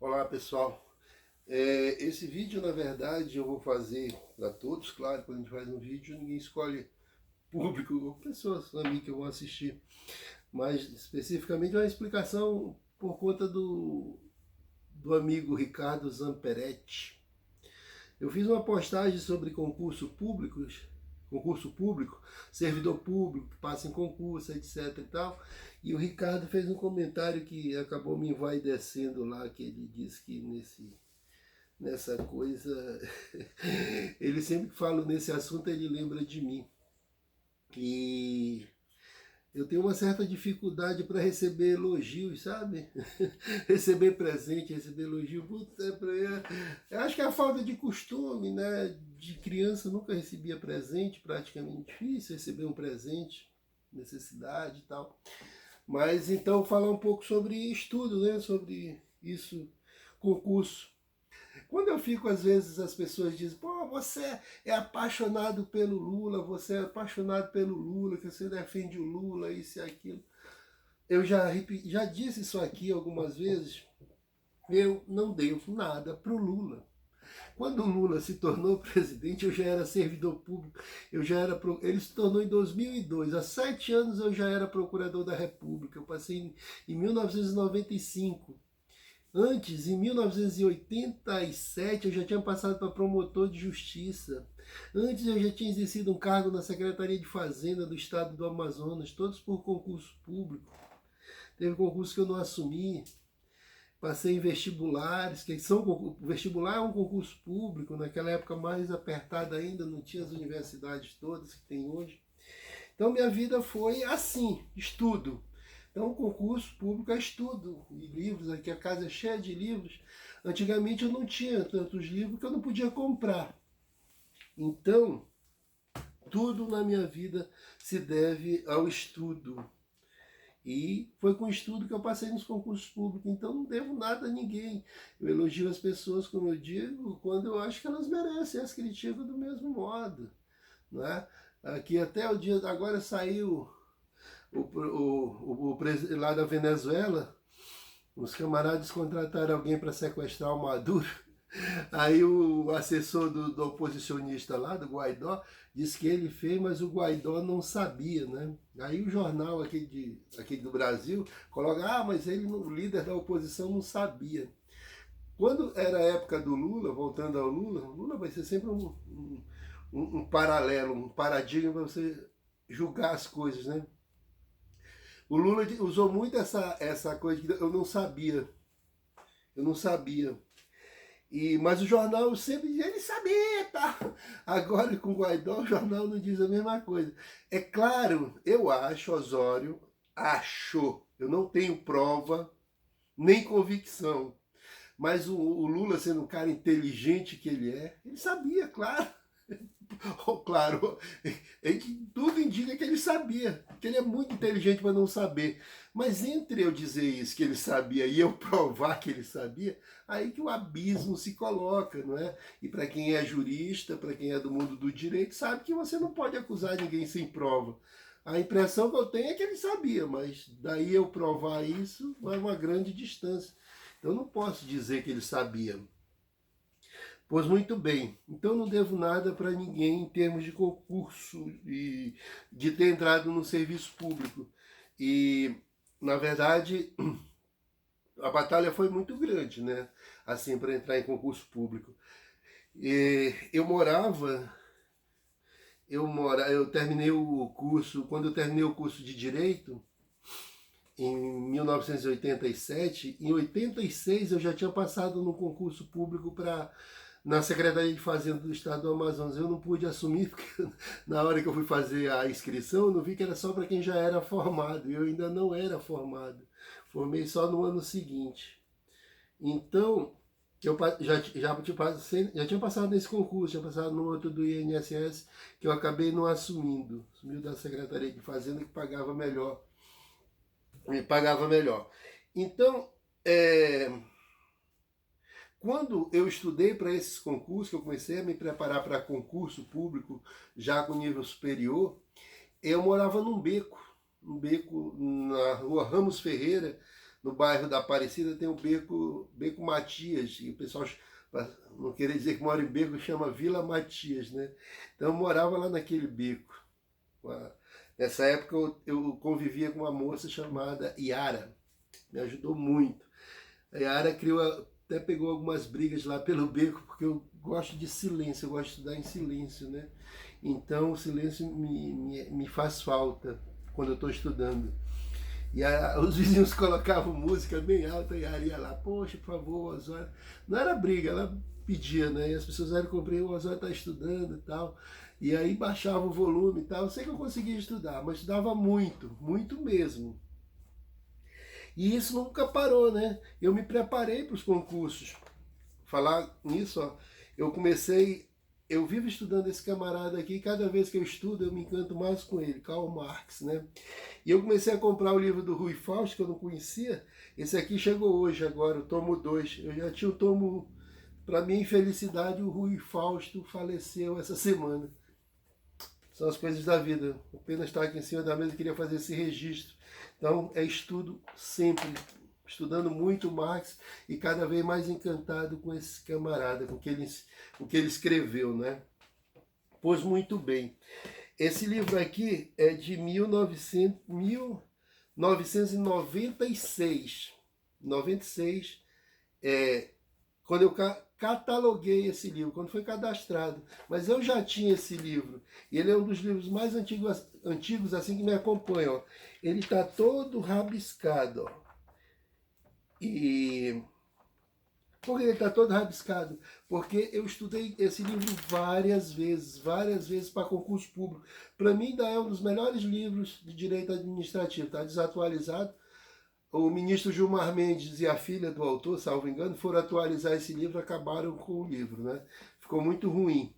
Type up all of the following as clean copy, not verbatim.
Olá pessoal, esse vídeo na verdade eu vou fazer para todos, claro, quando a gente faz um vídeo ninguém escolhe público ou pessoas amigos que vão assistir, mas especificamente é uma explicação por conta do amigo Ricardo Zamperetti. Eu fiz uma postagem sobre concurso público, servidor público que passa em concurso, etc e tal. E o Ricardo fez um comentário que acabou me envaidecendo lá, que ele disse que nessa coisa, ele sempre que fala nesse assunto, ele lembra de mim. E eu tenho uma certa dificuldade para receber elogios, sabe? Receber presente, receber elogio, putz, eu acho que é a falta de costume, né? De criança eu nunca recebia presente, praticamente difícil receber um presente, necessidade e tal. Mas então falar um pouco sobre estudo, né? Sobre isso, concurso. Quando eu fico, às vezes, as pessoas dizem, pô, você é apaixonado pelo Lula, você é apaixonado pelo Lula, que você defende o Lula, isso e aquilo. Eu já disse isso aqui algumas vezes, eu não devo nada para o Lula. Quando o Lula se tornou presidente, eu já era servidor público, ele se tornou em 2002, há 7 anos eu já era procurador da República, eu passei em 1995. Antes, em 1987, eu já tinha passado para promotor de justiça. Antes, eu já tinha exercido um cargo na Secretaria de Fazenda do Estado do Amazonas, todos por concurso público. Teve concurso que eu não assumi. Passei em vestibulares, vestibular é um concurso público, naquela época mais apertada ainda, não tinha as universidades todas que tem hoje. Então minha vida foi assim, estudo. Então o concurso público é estudo, e livros, aqui a casa é cheia de livros. Antigamente eu não tinha tantos livros que eu não podia comprar. Então, tudo na minha vida se deve ao estudo. E foi com estudo que eu passei nos concursos públicos, então não devo nada a ninguém. Eu elogio as pessoas, como eu digo, quando eu acho que elas merecem, as critico do mesmo modo. Não é? Aqui até o dia, agora saiu lá da Venezuela, os camaradas contrataram alguém para sequestrar o Maduro. Aí o assessor do oposicionista lá, do Guaidó, disse que ele fez, mas o Guaidó não sabia, né? Aí o jornal aqui do Brasil coloca, mas o líder da oposição não sabia. Quando era a época do Lula, voltando ao Lula, o Lula vai ser sempre um paralelo, um paradigma para você julgar as coisas, né? O Lula usou muito essa coisa que eu não sabia. Eu não sabia. Mas o jornal sempre diz, ele sabia, tá? Agora com o Guaidó o jornal não diz a mesma coisa. É claro, eu acho, Osório, eu não tenho prova, nem convicção. Mas o Lula, sendo um cara inteligente que ele sabia, claro. Claro, tudo indica que ele sabia, que ele é muito inteligente para não saber. Mas entre eu dizer isso, que ele sabia, e eu provar que ele sabia, aí que o abismo se coloca, não é? E para quem é jurista, para quem é do mundo do direito, sabe que você não pode acusar ninguém sem prova. A impressão que eu tenho é que ele sabia, mas daí eu provar isso é uma grande distância. Então eu não posso dizer que ele sabia. Pois muito bem, então não devo nada para ninguém em termos de concurso e de ter entrado no serviço público. E, na verdade, a batalha foi muito grande, né? Assim, para entrar em concurso público. E eu terminei o curso, quando eu terminei o curso de Direito, em 1987, em 86 eu já tinha passado no concurso público na Secretaria de Fazenda do Estado do Amazonas. Eu não pude assumir, porque na hora que eu fui fazer a inscrição, eu não vi que era só para quem já era formado. Eu ainda não era formado. Formei só no ano seguinte. Então, já tinha passado nesse concurso, tinha passado no outro do INSS, que eu acabei não assumindo. Assumiu da Secretaria de Fazenda, que pagava melhor. Me pagava melhor. Então, quando eu estudei para esses concursos, que eu comecei a me preparar para concurso público já com nível superior, eu morava num beco na rua Ramos Ferreira, no bairro da Aparecida tem o Beco Matias, e o pessoal, não queria dizer que mora em beco, chama Vila Matias, né? Então eu morava lá naquele beco. Nessa época eu convivia com uma moça chamada Yara, me ajudou muito. A Yara até pegou algumas brigas lá pelo beco, porque eu gosto de silêncio, eu gosto de estudar em silêncio, né? Então o silêncio me faz falta quando eu estou estudando. E os vizinhos colocavam música bem alta e a Yara ia lá, poxa, por favor, Osório. Não era briga, ela pedia, né? E as pessoas eram compreendidas, o Osório está estudando e tal. E aí baixava o volume e tal. Eu sei que eu conseguia estudar, mas estudava muito, muito mesmo. E isso nunca parou, né? Eu me preparei para os concursos. Falar nisso, ó, eu vivo estudando esse camarada aqui, e cada vez que eu estudo eu me encanto mais com ele, Karl Marx, né? E eu comecei a comprar o livro do Rui Fausto, que eu não conhecia. Esse aqui chegou hoje agora, o tomo 2. Eu já tinha o tomo 1. Para minha infelicidade, o Rui Fausto faleceu essa semana. São as coisas da vida. Apenas estar aqui em cima da mesa, eu queria fazer esse registro. Então, é estudo sempre, estudando muito Marx e cada vez mais encantado com esse camarada, com o que ele escreveu, né? Pois muito bem. Esse livro aqui é de 1996. 96, quando eu cataloguei esse livro, quando foi cadastrado. Mas eu já tinha esse livro. E ele é um dos livros mais antigos assim, que me acompanham. Ó. Ele está todo rabiscado. Ó. E por que ele está todo rabiscado? Porque eu estudei esse livro várias vezes para concurso público. Para mim ainda é um dos melhores livros de direito administrativo. Está desatualizado. O ministro Gilmar Mendes e a filha do autor, salvo engano, foram atualizar esse livro e acabaram com o livro, né? Ficou muito ruim.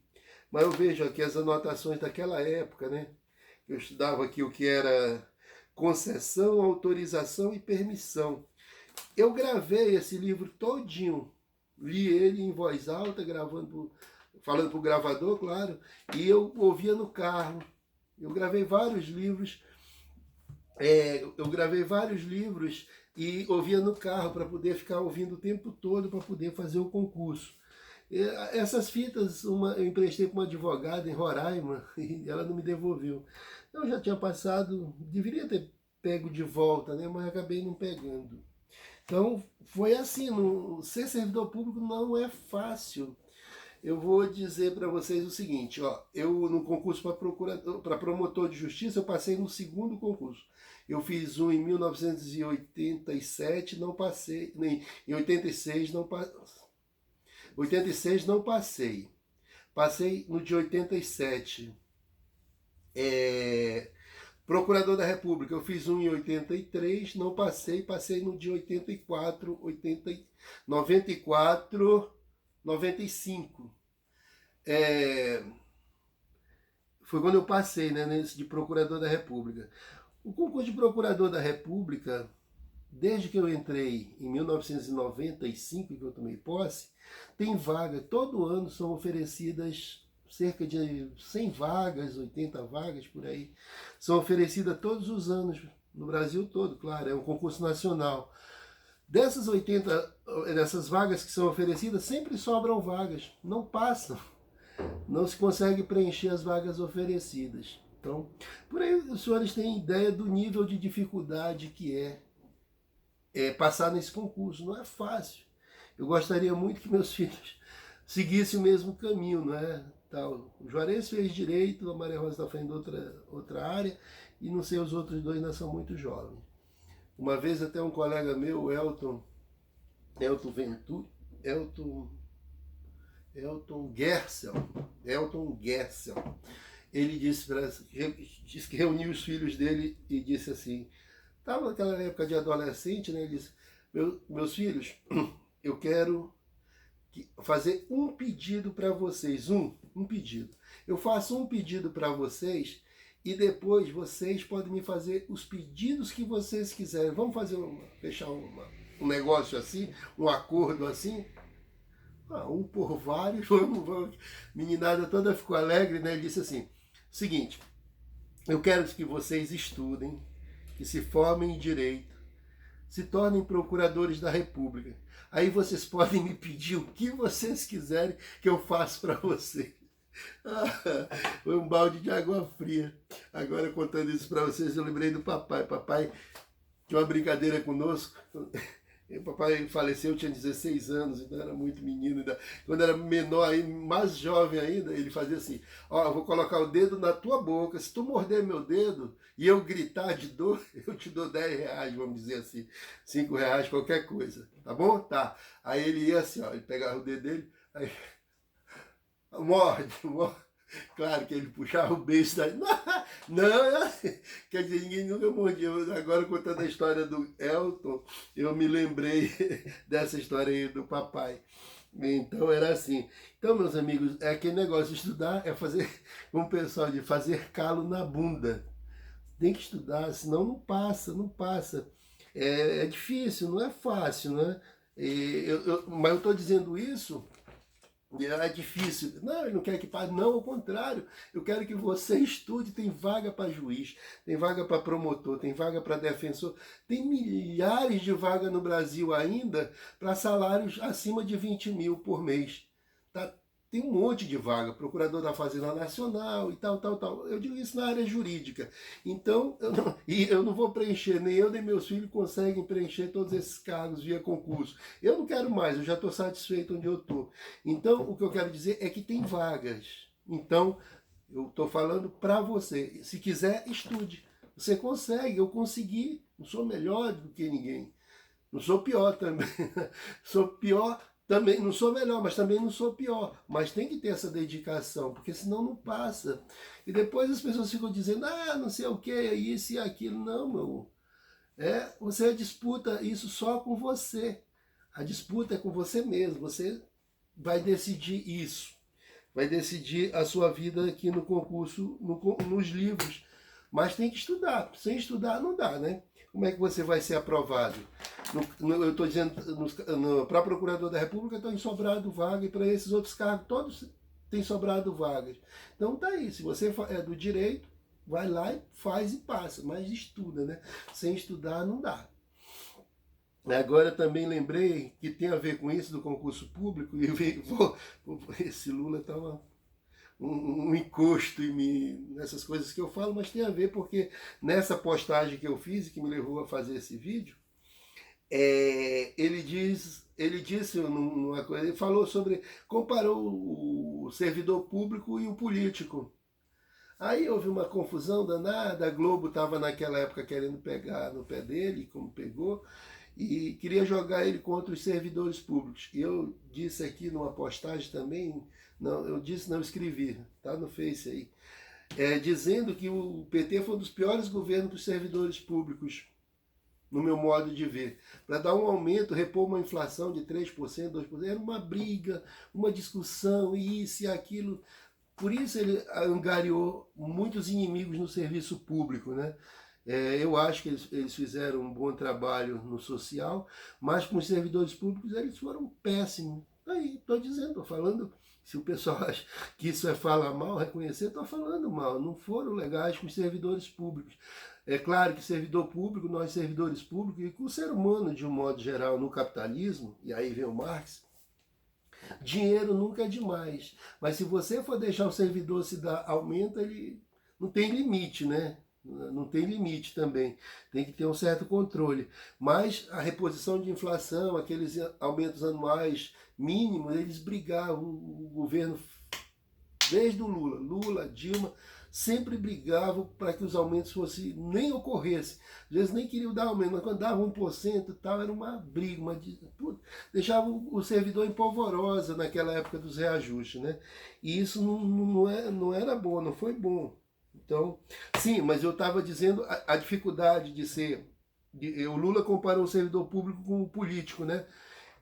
Mas eu vejo aqui as anotações daquela época, né? Eu estudava aqui o que era concessão, autorização e permissão. Eu gravei esse livro todinho, li ele em voz alta, falando para o gravador, claro, e eu ouvia no carro. Eu gravei vários livros. E ouvia no carro para poder ficar ouvindo o tempo todo para poder fazer o concurso. Essas fitas eu emprestei para uma advogada em Roraima e ela não me devolveu. Eu já tinha passado, deveria ter pego de volta, né? Mas acabei não pegando. Então foi assim, ser servidor público não é fácil. Eu vou dizer para vocês o seguinte, ó, eu no concurso para promotor de justiça, eu passei no segundo concurso. Eu fiz um em 1987, não passei, nem em 86 não passei. 86 não passei. Passei no de 87. Procurador da República, eu fiz um em 83, não passei, passei no de 84, 94, 95. Foi quando eu passei, né, nesse de Procurador da República. O concurso de Procurador da República, desde que eu entrei em 1995, que eu tomei posse, tem vaga. Todo ano são oferecidas cerca de 100 vagas, 80 vagas por aí. São oferecidas todos os anos, no Brasil todo, claro, é um concurso nacional. Dessas vagas que são oferecidas, sempre sobram vagas, não passam. Não se consegue preencher as vagas oferecidas. Então, por aí os senhores têm ideia do nível de dificuldade que é passar nesse concurso. Não é fácil. Eu gostaria muito que meus filhos seguissem o mesmo caminho, não é? Tal. O Juarez fez direito, a Maria Rosa está fazendo outra área, e não sei, os outros dois ainda são muito jovens. Uma vez até um colega meu, Elton Gersel, ele disse que reuniu os filhos dele e disse assim, estava naquela época de adolescente, né? Ele disse, meus filhos, eu quero fazer um pedido para vocês, um pedido. Eu faço um pedido para vocês e depois vocês podem me fazer os pedidos que vocês quiserem. Vamos fechar um negócio assim, um acordo assim? Um por vários, vamos. Meninada toda ficou alegre, né? Ele disse assim, seguinte, eu quero que vocês estudem, que se formem em direito, se tornem procuradores da República. Aí vocês podem me pedir o que vocês quiserem que eu faça para vocês. Foi um balde de água fria. Agora, contando isso para vocês, eu lembrei do papai. Papai tinha uma brincadeira conosco. O papai faleceu, eu tinha 16 anos, então era muito menino. Quando era menor, mais jovem ainda, ele fazia assim: ó, eu vou colocar o dedo na tua boca, se tu morder meu dedo e eu gritar de dor, eu te dou 10 reais, vamos dizer assim, 5 reais, qualquer coisa, tá bom? Tá. Aí ele ia assim, ó, ele pegava o dedo dele, aí morde, morde. Claro que ele puxava o beijo daí. Não, quer dizer, ninguém nunca mordeu. Agora, contando a história do Elton, eu me lembrei dessa história aí do papai. Então era assim. Então, meus amigos, é aquele negócio de estudar, é fazer, como o pessoal diz, fazer calo na bunda. Tem que estudar, senão não passa, não passa. É difícil, não é fácil, né? Mas eu estou dizendo isso. É difícil. Não, ele não quer que passe. Não, ao contrário. Eu quero que você estude. Tem vaga para juiz, tem vaga para promotor, tem vaga para defensor. Tem milhares de vagas no Brasil ainda para salários acima de 20 mil por mês. Tá? Tem um monte de vaga. Procurador da Fazenda Nacional e tal, tal, tal. Eu digo isso na área jurídica. Então, eu não vou preencher, nem eu nem meus filhos conseguem preencher todos esses cargos via concurso. Eu não quero mais, eu já estou satisfeito onde eu estou. Então, o que eu quero dizer é que tem vagas. Então, eu estou falando para você. Se quiser, estude. Você consegue, eu consegui. Não sou melhor do que ninguém. Não sou pior também. Sou pior também, não sou melhor, mas também não sou pior. Mas tem que ter essa dedicação, porque senão não passa. E depois as pessoas ficam dizendo, não sei o que, isso e aquilo. Não, meu. Você disputa isso só com você. A disputa é com você mesmo. Você vai decidir isso. Vai decidir a sua vida aqui no concurso, nos livros. Mas tem que estudar. Sem estudar não dá, né? Como é que você vai ser aprovado? Eu estou dizendo, para procurador da República estão sobrado vaga, e para esses outros cargos todos tem sobrado vagas. Então tá aí, se você é do direito, vai lá e faz e passa, mas estuda, né? Sem estudar não dá. Agora também lembrei que tem a ver com isso do concurso público, e esse Lula está um encosto em mim, nessas coisas que eu falo, mas tem a ver porque nessa postagem que eu fiz, que me levou a fazer esse vídeo, ele disse numa coisa, ele falou sobre, comparou o servidor público e o político. Aí houve uma confusão danada, a Globo estava naquela época querendo pegar no pé dele, como pegou, e queria jogar ele contra os servidores públicos. E eu disse aqui numa postagem também, não escrevi, tá no Face aí, dizendo que o PT foi um dos piores governos dos servidores públicos, no meu modo de ver. Para dar um aumento, repor uma inflação de 3%, 2%, era uma briga, uma discussão, isso e aquilo. Por isso ele angariou muitos inimigos no serviço público, né? Eu acho que eles fizeram um bom trabalho no social, mas com os servidores públicos eles foram péssimos. Aí, estou dizendo, estou falando, se o pessoal acha que isso é falar mal, reconhecer, estou falando mal. Não foram legais com os servidores públicos. É claro que servidor público, nós servidores públicos, e com o ser humano de um modo geral no capitalismo, e aí vem o Marx, dinheiro nunca é demais. Mas se você for deixar o servidor se dar aumento, ele não tem limite, né? Não tem limite também. Tem que ter um certo controle. Mas a reposição de inflação, aqueles aumentos anuais mínimos, eles brigavam. O governo, desde o Lula, Dilma, sempre brigavam para que os aumentos fossem, nem ocorressem. Às vezes nem queriam dar aumento, mas quando davam 1% e tal, era uma briga, deixava o servidor em polvorosa naquela época dos reajustes, né? E isso não era bom, não foi bom. Então, sim, mas eu estava dizendo a dificuldade de ser... O Lula comparou o servidor público com o político, né?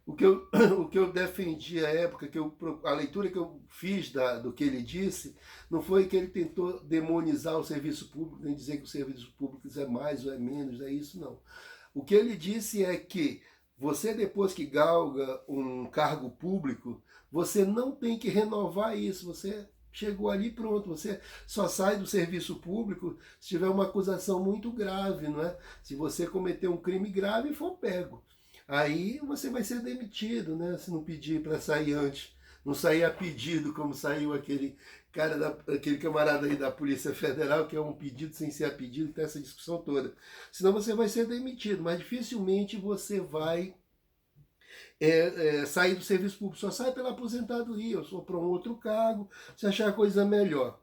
O que eu defendi à época, a leitura que eu fiz do que ele disse, não foi que ele tentou demonizar o serviço público, nem dizer que o serviço público é mais ou é menos, é isso não. O que ele disse é que você, depois que galga um cargo público, você não tem que renovar isso, você chegou ali, pronto, você só sai do serviço público se tiver uma acusação muito grave, não é? Se você cometer um crime grave e for pego. Aí você vai ser demitido, né? Se não pedir para sair antes. Não sair a pedido, como saiu aquele aquele camarada aí da Polícia Federal, que é um pedido sem ser a pedido, que tem essa discussão toda. Senão você vai ser demitido, mas dificilmente você vai sair do serviço público. Só sai pela aposentadoria, ou só para um outro cargo, se achar coisa melhor.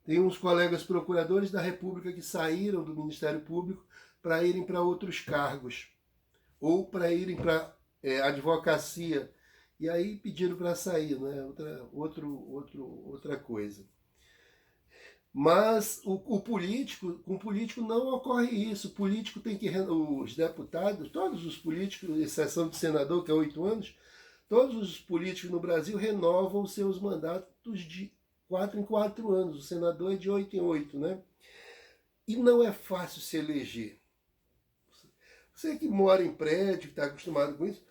Tem uns colegas procuradores da República que saíram do Ministério Público para irem para outros cargos, ou para irem para advocacia, e aí pediram para sair, né? Outra coisa. Mas com o político não ocorre isso. O político tem que, os deputados, todos os políticos, exceção do senador, que é 8 anos, todos os políticos no Brasil renovam os seus mandatos de 4 em 4 anos. O senador é de 8 em 8, né? E não é fácil se eleger. Você que mora em prédio, que está acostumado com isso,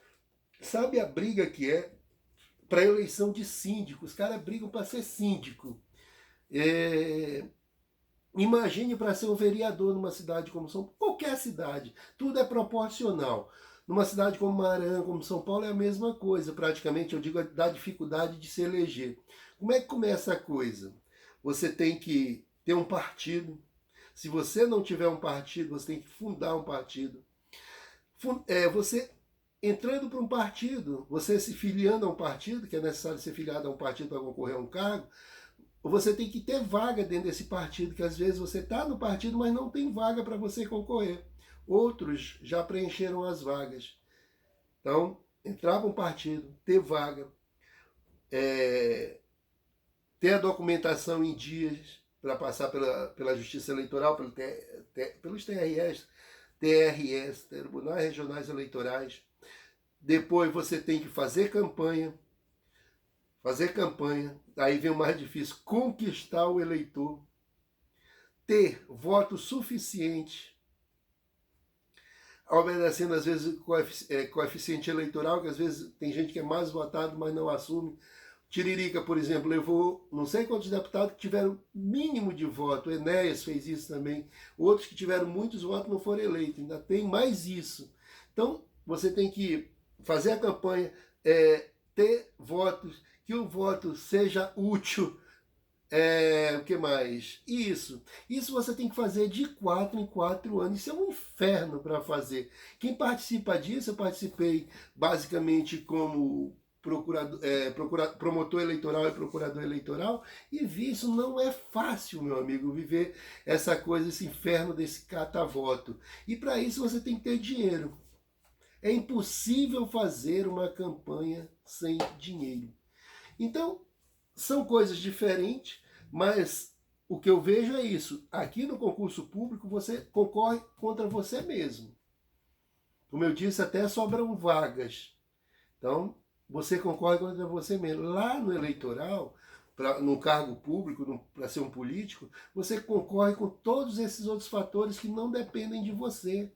sabe a briga que é para a eleição de síndico. Os caras brigam para ser síndico. Imagine para ser um vereador numa cidade como São Paulo, qualquer cidade, tudo é proporcional. Numa cidade como Maranhão, como São Paulo, é a mesma coisa, praticamente, eu digo, da dificuldade de se eleger. Como é que começa a coisa? Você tem que ter um partido. Se você não tiver um partido, você tem que fundar um partido. Você entrando para um partido, você se filiando a um partido, que é necessário ser filiado a um partido para concorrer a um cargo, você tem que ter vaga dentro desse partido, que às vezes você está no partido, mas não tem vaga para você concorrer. Outros já preencheram as vagas. Então, entrar para um partido, ter vaga, ter a documentação em dias para passar pela Justiça Eleitoral, pelos TRS, Tribunais Regionais Eleitorais. Depois você tem que fazer campanha, aí vem o mais difícil, conquistar o eleitor, ter voto suficiente, obedecendo às vezes coeficiente eleitoral, que às vezes tem gente que é mais votado, mas não assume. Tiririca, por exemplo, levou não sei quantos deputados que tiveram mínimo de voto, o Enéas fez isso também, outros que tiveram muitos votos não foram eleitos, ainda tem mais isso. Então, você tem que fazer a campanha, ter votos, que o voto seja útil. O que mais? Isso você tem que fazer de 4 em 4 anos. Isso é um inferno para fazer. Quem participa disso, eu participei basicamente como promotor eleitoral e procurador eleitoral, e vi isso. Não é fácil, meu amigo, viver essa coisa, esse inferno desse catavoto. E para isso você tem que ter dinheiro. É impossível fazer uma campanha sem dinheiro. Então, são coisas diferentes, mas o que eu vejo é isso. Aqui no concurso público, você concorre contra você mesmo. Como eu disse, até sobram vagas. Então, você concorre contra você mesmo. Lá no eleitoral, no cargo público, para ser um político, você concorre com todos esses outros fatores que não dependem de você.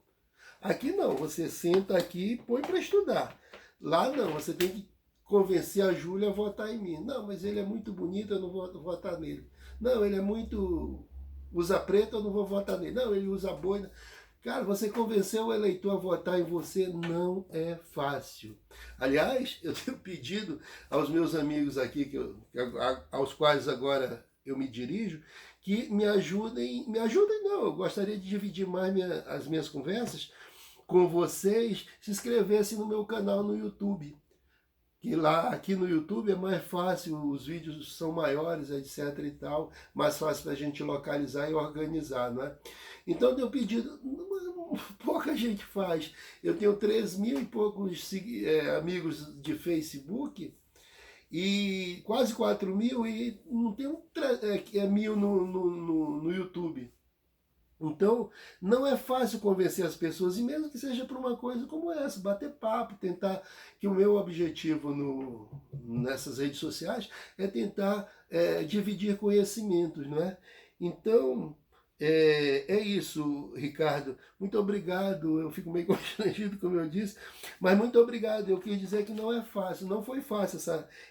Aqui não, você senta aqui e põe para estudar. Lá não, você tem que convencer a Júlia a votar em mim. Não, mas ele é muito bonito, eu não vou votar nele. Não, ele é muito... usa preto, eu não vou votar nele. Não, ele usa boina. Cara, você convencer o eleitor a votar em você não é fácil. Aliás, eu tenho pedido aos meus amigos aqui, aos quais agora eu me dirijo, que me ajudem não, eu gostaria de dividir mais as minhas conversas com vocês, se inscrevessem no meu canal no YouTube. Que aqui no YouTube é mais fácil, os vídeos são maiores, etc e tal, mais fácil para a gente localizar e organizar, não é? Então eu tenho pedido, pouca gente faz. Eu tenho 3.000 e poucos amigos de Facebook, e quase 4.000, e não tenho 1.000 no YouTube. Então, não é fácil convencer as pessoas, e mesmo que seja por uma coisa como essa, bater papo, tentar, que o meu objetivo nessas redes sociais é tentar dividir conhecimentos, não é? Então, é isso, Ricardo. Muito obrigado, eu fico meio constrangido, como eu disse, mas muito obrigado. Eu quis dizer que não é fácil, não foi fácil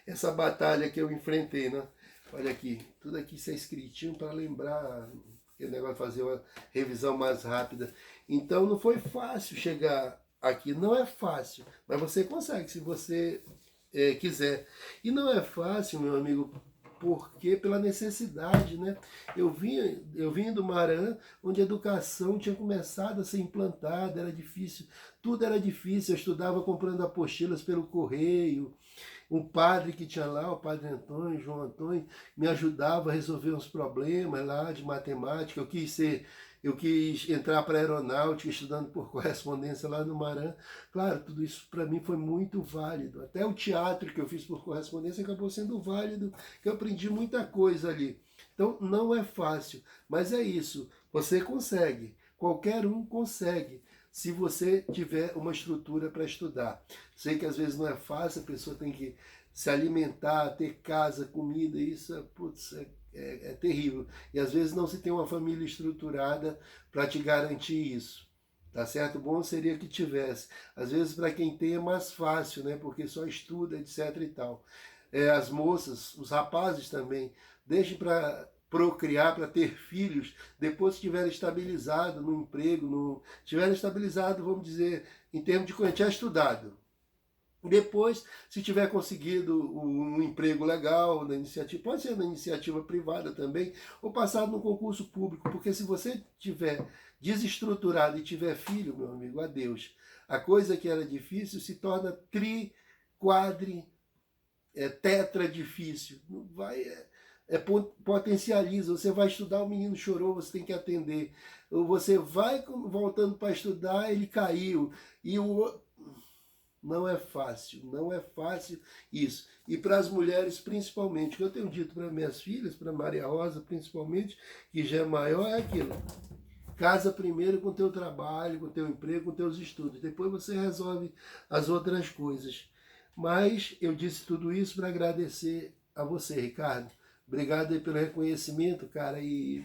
essa batalha que eu enfrentei, né? Olha aqui, tudo aqui está escritinho para lembrar, aquele negócio de fazer uma revisão mais rápida. Então não foi fácil chegar aqui, não é fácil, mas você consegue se você quiser. E não é fácil, meu amigo, porque pela necessidade, né? Eu vim do Maranhão, onde a educação tinha começado a ser implantada, era difícil, tudo era difícil. Eu estudava comprando apostilas pelo correio. Um padre que tinha lá, o padre Antônio, João Antônio, me ajudava a resolver uns problemas lá de matemática. Eu quis entrar para a aeronáutica, estudando por correspondência lá no Maranhão. Claro, tudo isso para mim foi muito válido. Até o teatro que eu fiz por correspondência acabou sendo válido, que eu aprendi muita coisa ali. Então não é fácil, mas é isso. Você consegue. Qualquer um consegue, se você tiver uma estrutura para estudar. Sei que às vezes não é fácil, a pessoa tem que se alimentar, ter casa, comida, isso é terrível. E às vezes não se tem uma família estruturada para te garantir isso. Tá certo? Bom seria que tivesse. Às vezes para quem tem é mais fácil, né? Porque só estuda, etc e tal. As moças, os rapazes também, deixem para procriar, para ter filhos, depois que estiverem estabilizados no emprego, estiverem estabilizados, vamos dizer, em termos de quantia estudado. Depois, se tiver conseguido um emprego legal na iniciativa, pode ser na iniciativa privada também, ou passado no concurso público, porque se você tiver desestruturado e tiver filho, meu amigo, adeus. A coisa que era difícil se torna tetra difícil. Vai, potencializa. Você vai estudar, o menino chorou, você tem que atender. Ou você vai voltando para estudar, ele caiu. E o não é fácil, não é fácil isso. E para as mulheres principalmente, o que eu tenho dito para minhas filhas, para Maria Rosa principalmente, que já é maior, é aquilo. Casa primeiro com o teu trabalho, com o teu emprego, com os teus estudos. Depois você resolve as outras coisas. Mas eu disse tudo isso para agradecer a você, Ricardo. Obrigado aí pelo reconhecimento, cara. E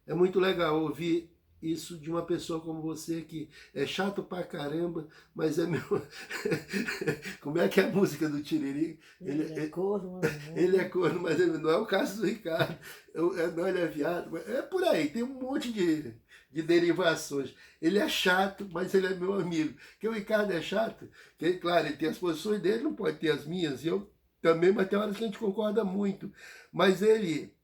é muito legal ouvir isso de uma pessoa como você, que é chato pra caramba, mas é meu... Como é que é a música do Tiririca? Ele é corno, mas ele é corno, mas ele não é o caso do Ricardo. Não, ele é viado. É por aí, tem um monte de derivações. Ele é chato, mas ele é meu amigo. Porque o Ricardo é chato, que, claro, ele tem as posições dele, não pode ter as minhas, e eu também, mas tem horas que a gente concorda muito. Mas ele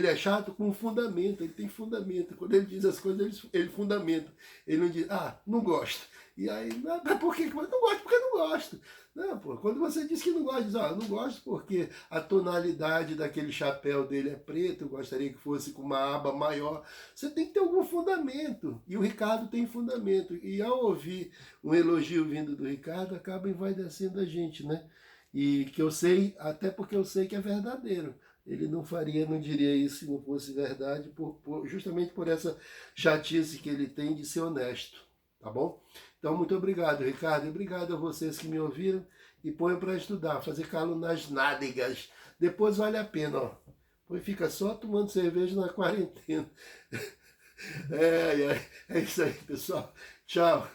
é chato com fundamento, ele tem fundamento. Quando ele diz as coisas, ele fundamenta. Ele não diz, não gosto. E aí, mas por que? Não gosto porque não gosto. Não, pô, quando você diz que não gosta, diz, eu não gosto porque a tonalidade daquele chapéu dele é preto, eu gostaria que fosse com uma aba maior. Você tem que ter algum fundamento. E o Ricardo tem fundamento. E ao ouvir um elogio vindo do Ricardo, acaba envaidecendo a gente, né? E que eu sei, até porque eu sei que é verdadeiro. Ele não faria, não diria isso se não fosse verdade, justamente por essa chatice que ele tem de ser honesto, tá bom? Então, muito obrigado, Ricardo, e obrigado a vocês que me ouviram, e ponham para estudar, fazer calo nas nádegas. Depois vale a pena, ó. Depois fica só tomando cerveja na quarentena. É isso aí, pessoal. Tchau.